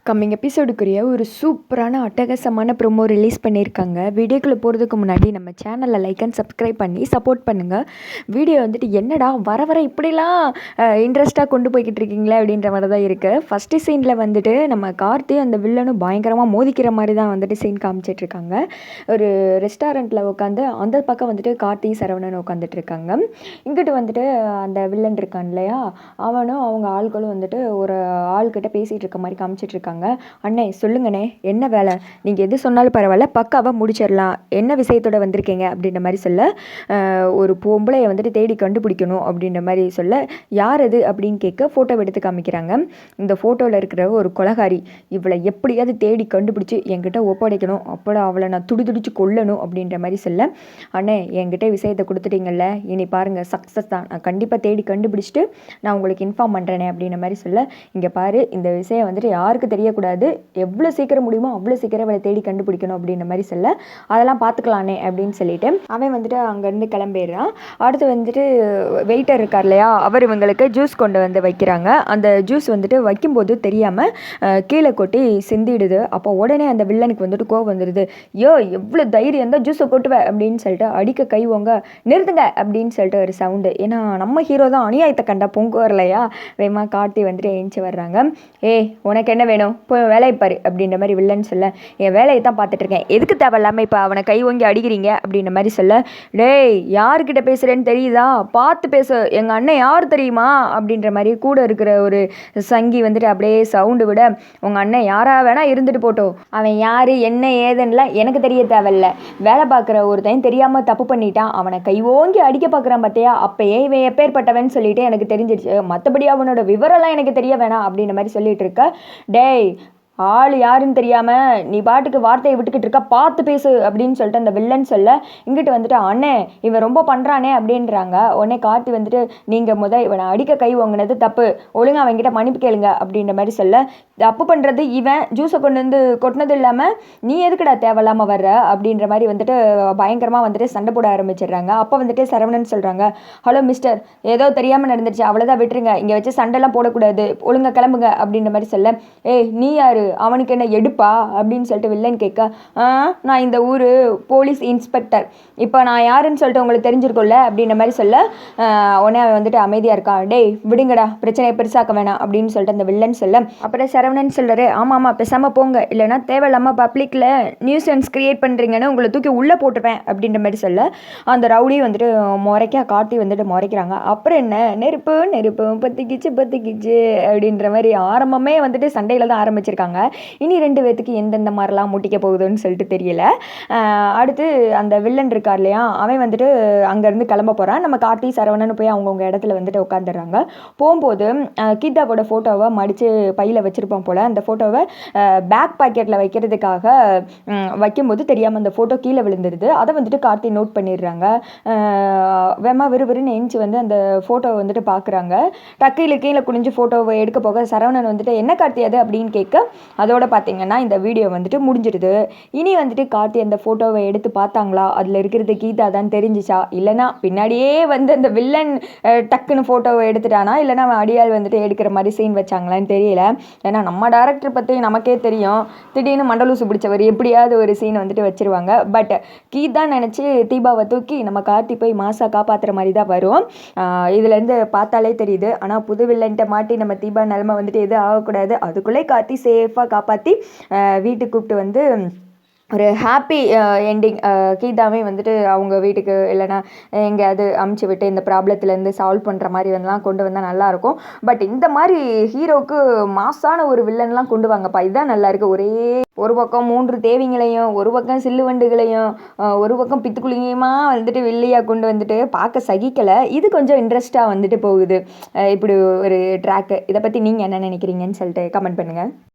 Coming எபிசோடுக்குரிய ஒரு சூப்பரான அட்டகாசமான ப்ரோமோ ரிலீஸ் பண்ணியிருக்காங்க. வீடியோக்குள்ளே போகிறதுக்கு முன்னாடி நம்ம சேனலை லைக் அண்ட் சப்ஸ்கிரைப் பண்ணி சப்போர்ட் பண்ணுங்கள். வீடியோ வந்துட்டு என்னடா வர வர இப்படிலாம் இன்ட்ரெஸ்ட்டாக கொண்டு போய்கிட்டு இருக்கீங்களே அப்படின்ற மாதிரி தான் இருக்குது. ஃபஸ்ட்டு சீனில் வந்துட்டு நம்ம கார்த்தி அந்த வில்லனும் பயங்கரமாக மோதிக்கிற மாதிரி தான் வந்துட்டு சீன் காமிச்சிட்ருக்காங்க. ஒரு ரெஸ்டாரண்ட்டில் உட்காந்து அந்த பக்கம் வந்துட்டு கார்த்தி சரவணன் உட்காந்துட்டு இருக்காங்க. இங்கிட்டு வந்துட்டு அந்த வில்லன் இருக்கான் இல்லையா, அவனும் அவங்க ஆள்களும் வந்துட்டு ஒரு ஆள்கிட்ட பேசிகிட்டு இருக்க மாதிரி காமிச்சிட்ருக்காங்க. அண்ணே சொல்லுங்கண்ணே, என்ன வேலை, நீங்கள் எது சொன்னாலும் பரவாயில்ல, பக்காவாக முடிச்சிடலாம், என்ன விஷயத்தோட வந்திருக்கீங்க அப்படின்ற மாதிரி சொல்ல, ஒரு பொம்பளையை வந்துட்டு தேடி கண்டுபிடிக்கணும் அப்படின்ற மாதிரி சொல்ல, யார் அது அப்படின்னு கேட்க ஃபோட்டோ எடுத்து காமிக்கிறாங்க. இந்த ஃபோட்டோவில் இருக்கிற ஒரு கொலகாரி, இவளை எப்படியாவது தேடி கண்டுபிடிச்சி என்கிட்ட ஒப்படைக்கணும், அப்போ அவளை நான் துடிச்சு கொல்லணும் அப்படின்ற மாதிரி சொல்ல, அண்ணே என்கிட்ட விஷயத்தை கொடுத்துட்டீங்கல்ல, இனி பாருங்கள் சக்ஸஸ் தான், நான் கண்டிப்பாக தேடி கண்டுபிடிச்சிட்டு நான் உங்களுக்கு இன்ஃபார்ம் பண்ணுறேனே அப்படின்ற மாதிரி சொல்ல, இங்கே பாரு இந்த விஷயம் வந்துட்டு யாருக்கு தெரியக்கூடாது, எவ்வளோ சீக்கிரம் முடியுமோ அவ்வளோ சீக்கிரம் அவளை தேடி கண்டுபிடிக்கணும் அப்படின்ற மாதிரி சொல்ல, அதெல்லாம் பார்த்துக்கலானே அப்படின்னு சொல்லிட்டு அவன் வந்துட்டு அங்கேருந்து கிளம்பிடுறான். அடுத்து வந்துட்டு வெயிட்டர் இருக்கார் இல்லையா, அவர் இவங்களுக்கு ஜூஸ் கொண்டு வந்து வைக்கிறாங்க. அந்த ஜூஸ் வந்துட்டு வைக்கும்போது தெரியாமல் கீழே கொட்டி சிந்திடுது. அப்போ உடனே அந்த வில்லனுக்கு வந்துட்டு கோவம் வந்துடுது. யோ எவ்வளோ தைரியம் தான் ஜூஸை கொட்டுவேன் அப்படின்னு சொல்லிட்டு அடிக்க கைவோங்க, நிறுத்துங்க அப்படின்னு சொல்லிட்டு ஒரு சவுண்டு. ஏன்னா நம்ம ஹீரோ தான் அநியாயத்தை கண்டா பொங்கு வரலையா, வேமா கார்த்தி வந்துட்டு எழுந்து வர்றாங்க. உனக்கு என்ன வேணும், இப்போ வேலையை பாரு அப்படின்ற மாதிரி வில்லன் சொல்ல, என் வேலையை தான் பார்த்துட்ருக்கேன், எதுக்கு தேவையில்லாமல் இப்போ அவனை கை ஓங்கி அடிக்கிறீங்க அப்படின்ற மாதிரி சொல்ல, டேய் யார்கிட்ட பேசுகிறேன்னு தெரியுதா, பார்த்து பேச, எங்கள் அண்ணன் யார் தெரியுமா அப்படின்ற மாதிரி கூட இருக்கிற ஒரு சங்கி வந்துட்டு அப்படியே சவுண்டு விட, உங்கள் அண்ணன் யாராக வேணால் இருந்துட்டு போட்டோம், அவன் யார் என்ன ஏதுன்னெலாம் எனக்கு தெரிய தேவையில்ல, வேலை பார்க்குற ஒருத்தன் தெரியாமல் தப்பு பண்ணிட்டான், அவனை கை ஓங்கி அடிக்க பார்க்குறான் பார்த்தியா, அப்போயே இவன் எப்பேற்பட்டவன் சொல்லிட்டு எனக்கு தெரிஞ்சிடுச்சு, மற்றபடி அவனோட விவரம்லாம் எனக்கு தெரிய வேணாம் அப்படின்ற மாதிரி சொல்லிட்டு இருக்க, டேய் ஆள் யாருன்னு தெரியாமல் நீ பாட்டுக்கு வார்த்தையை விட்டுக்கிட்டு இருக்கா, பார்த்து பேசு அப்படின்னு சொல்லிட்டு அந்த வில்லன் சொல்ல, இங்கிட்டு வந்துட்டு அண்ணே இவன் ரொம்ப பண்ணுறானே அப்படின்றாங்க. உடனே கார்த்தி வந்துட்டு நீங்கள் இவனை அடிக்க கை வாங்கினது தப்பு, ஒழுங்காக அவன்கிட்ட மன்னிப்பு கேளுங்க அப்படின்ற மாதிரி சொல்ல, தப்பு பண்ணுறது இவன், ஜூஸை கொண்டு வந்து கொட்டினது இல்லாமல் நீ எதுக்குடா தேவையில்லாமல் வர்ற அப்படின்ற மாதிரி வந்துட்டு பயங்கரமாக வந்துட்டு சண்டை போட ஆரம்பிச்சிடுறாங்க. அப்போ வந்துட்டு சரவணன் சொல்கிறாங்க, ஹலோ மிஸ்டர், ஏதோ தெரியாமல் நடந்துருச்சு, அவ்வளோதான் விட்டுருங்க, இங்கே வச்சு சண்டைலாம் போடக்கூடாது, ஒழுங்காக கிளம்புங்க அப்படின்ற மாதிரி சொல்ல, நீ யார், அவனுக்கு என்ன எடுப்பா அப்படின்னு சொல்லிட்டு வில்லன் கேட்க, நான் இந்த ஊர் போலீஸ் இன்ஸ்பெக்டர், இப்போ நான் யாருன்னு சொல்லிட்டு உங்களுக்கு தெரிஞ்சிருக்கோம்ல அப்படின்ற மாதிரி சொல்ல, உடனே அவன் வந்துட்டு அமைதியாக இருக்கான். டேய் விடுங்கடா, பிரச்சனையை பெருசாக்க வேணாம் அப்படின்னு சொல்லிட்டு அந்த வில்லன் சொல்ல, அப்புறம் சரவணன் சொல்கிறாரு, ஆமாம் பேசாமல் போங்க, இல்லைனா தேவையில்லாமல் பப்ளிக்கில் நியூசன்ஸ் கிரியேட் பண்ணுறீங்கன்னு உங்களை தூக்கி உள்ளே போட்டுருவேன் அப்படின்ற மாதிரி சொல்ல, அந்த ரவுடி வந்துட்டு முறைக்கா காட்டி வந்துட்டு முறைக்கிறாங்க. அப்புறம் என்ன, நெருப்பு நெருப்பு பத்திக்கிச்சு அப்படின்ற மாதிரி ஆரம்பமே வந்துட்டு சண்டையில் தான் ஆரம்பிச்சிருக்காங்க. இனி ரெண்டு பேத்துக்கு எந்தெந்த மாதிரிலாம் முட்டிக்க போகுதுன்னு சொல்லிட்டு தெரியல. அடுத்து அந்த வில்லன் இருக்கார் இல்லையா, அவன் வந்துட்டு அங்கேருந்து கிளம்ப போகிறான். நம்ம கார்த்தி சரவணன் போய் அவங்கவுங்க இடத்துல வந்துட்டு உட்காந்துடுறாங்க. போகும்போது கீதாவோட ஃபோட்டோவை மடித்து பையில் வச்சுருப்போம் போல், அந்த ஃபோட்டோவை பேக் பாக்கெட்டில் வைக்கிறதுக்காக வைக்கும்போது தெரியாமல் அந்த ஃபோட்டோ கீழே விழுந்துடுது. அதை வந்துட்டு கார்த்தி நோட் பண்ணிடுறாங்க. வேமா விறுவிறுன்னு எஞ்சி வந்து அந்த ஃபோட்டோவை வந்துட்டு பார்க்குறாங்க. டக்கையில் கீழே குனிஞ்சு ஃபோட்டோவை எடுக்க போக சரவணன் வந்துட்டு என்ன கார்த்தி அது அப்படின்னு கேட்க, அதோட பார்த்தீங்கன்னா இந்த வீடியோ வந்துட்டு முடிஞ்சிடுது. இனி வந்துட்டு கார்த்தி அந்த ஃபோட்டோவை எடுத்து பார்த்தாங்களா, அதில் இருக்கிறது கீதா தான் தெரிஞ்சிச்சா, இல்லைனா பின்னாடியே வந்து அந்த வில்லன் டக்குன்னு ஃபோட்டோவை எடுத்துட்டானா, இல்லைனா அவன் அடியால் வந்துட்டு எடுக்கிற மாதிரி சீன் வச்சாங்களான்னு தெரியல. ஏன்னா நம்ம டேரக்டர் பற்றி நமக்கே தெரியும், திடீர்னு மண்டலூசு பிடிச்சவர் எப்படியாவது ஒரு சீன் வந்துட்டு வச்சுருவாங்க. பட் கீதான் நினச்சி தீபாவை தூக்கி நம்ம கார்த்தி போய் மாசாக காப்பாற்றுற மாதிரி தான் வரும். இதுலேருந்து பார்த்தாலே தெரியுது. ஆனால் புது வில்லன்ட்ட மாட்டி நம்ம தீபா நிலமை வந்துட்டு எதுவும் ஆகக்கூடாது, அதுக்குள்ளே கார்த்தி சேஃபாக காப்பாற்றி வீட்டுக்கு கூப்பிட்டு வந்து ஒரு ஹாப்பி எண்டிங், கீதாவே வந்துட்டு அவங்க வீட்டுக்கு இல்லைனா எங்கேயாவது அமுச்சு விட்டு இந்த ப்ராப்ளத்துலேருந்து சால்வ் பண்ணுற மாதிரி வந்துலாம் கொண்டு வந்தால் நல்லாயிருக்கும். பட் இந்த மாதிரி ஹீரோவுக்கு மாசான ஒரு வில்லன்லாம் கொண்டு வாங்கப்பா, இதுதான் நல்லாயிருக்கு. ஒரே ஒரு பக்கம் 3 தேவிங்களையும், ஒரு பக்கம் சில்லுவண்டுகளையும், ஒரு பக்கம் பித்துக்குழியுமா வந்துட்டு வெள்ளையாக கொண்டு வந்துட்டு பார்க்க சகிக்கலை. இது கொஞ்சம் இன்ட்ரெஸ்ட்டாக வந்துட்டு போகுது இப்படி ஒரு ட்ராக்கு. இதை பற்றி நீங்கள் என்ன நினைக்கிறீங்கன்னு சொல்லிட்டு கமெண்ட் பண்ணுங்கள்.